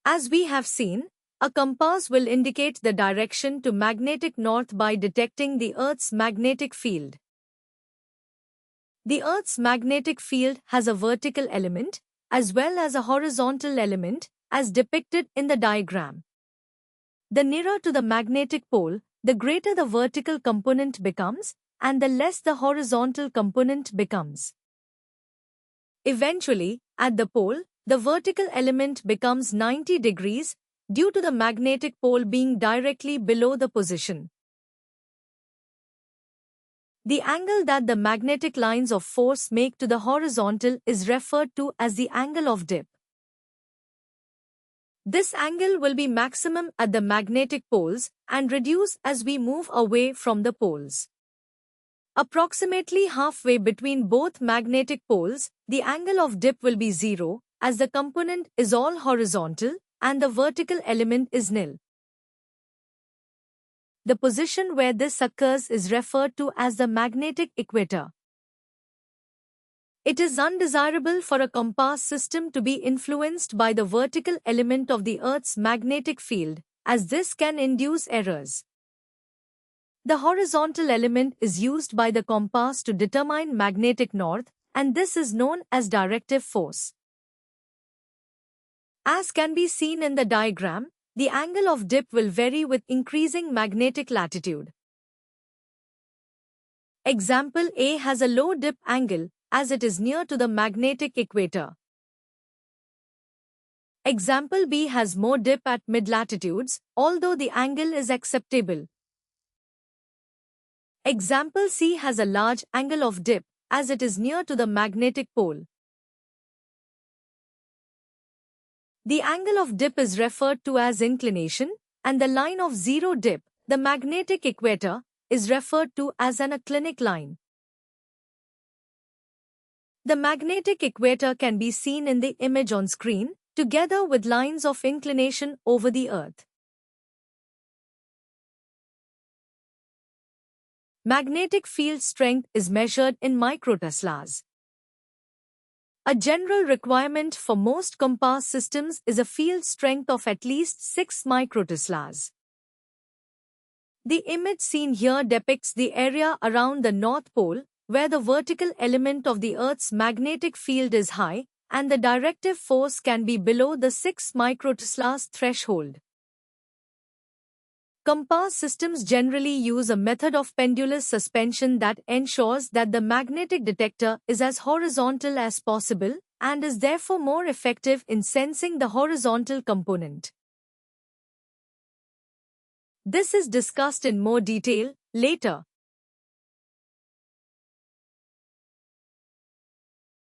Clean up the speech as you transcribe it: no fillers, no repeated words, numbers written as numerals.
As we have seen, a compass will indicate the direction to magnetic north by detecting the Earth's magnetic field. The Earth's magnetic field has a vertical element as well as a horizontal element, as depicted in the diagram. The nearer to the magnetic pole, the greater the vertical component becomes, and the less the horizontal component becomes. Eventually, at the pole, the vertical element becomes 90 degrees due to the magnetic pole being directly below the position. The angle that the magnetic lines of force make to the horizontal is referred to as the angle of dip. This angle will be maximum at the magnetic poles and reduce as we move away from the poles. Approximately halfway between both magnetic poles, the angle of dip will be 0, as the component is all horizontal and the vertical element is nil. The position where this occurs is referred to as the magnetic equator. It is undesirable for a compass system to be influenced by the vertical element of the Earth's magnetic field, as this can induce errors. The horizontal element is used by the compass to determine magnetic north, and this is known as directive force. As can be seen in the diagram, the angle of dip will vary with increasing magnetic latitude. Example A has a low dip angle, as it is near to the magnetic equator. Example B has more dip at mid-latitudes, although the angle is acceptable. Example C has a large angle of dip, as it is near to the magnetic pole. The angle of dip is referred to as inclination, and the line of zero dip, the magnetic equator, is referred to as an inclination line. The magnetic equator can be seen in the image on screen, together with lines of inclination over the Earth. Magnetic field strength is measured in microteslas. A general requirement for most compass systems is a field strength of at least 6 microteslas. The image seen here depicts the area around the North Pole, where the vertical element of the Earth's magnetic field is high, and the directive force can be below the 6 microteslas threshold. Compass systems generally use a method of pendulous suspension that ensures that the magnetic detector is as horizontal as possible and is therefore more effective in sensing the horizontal component. This is discussed in more detail later.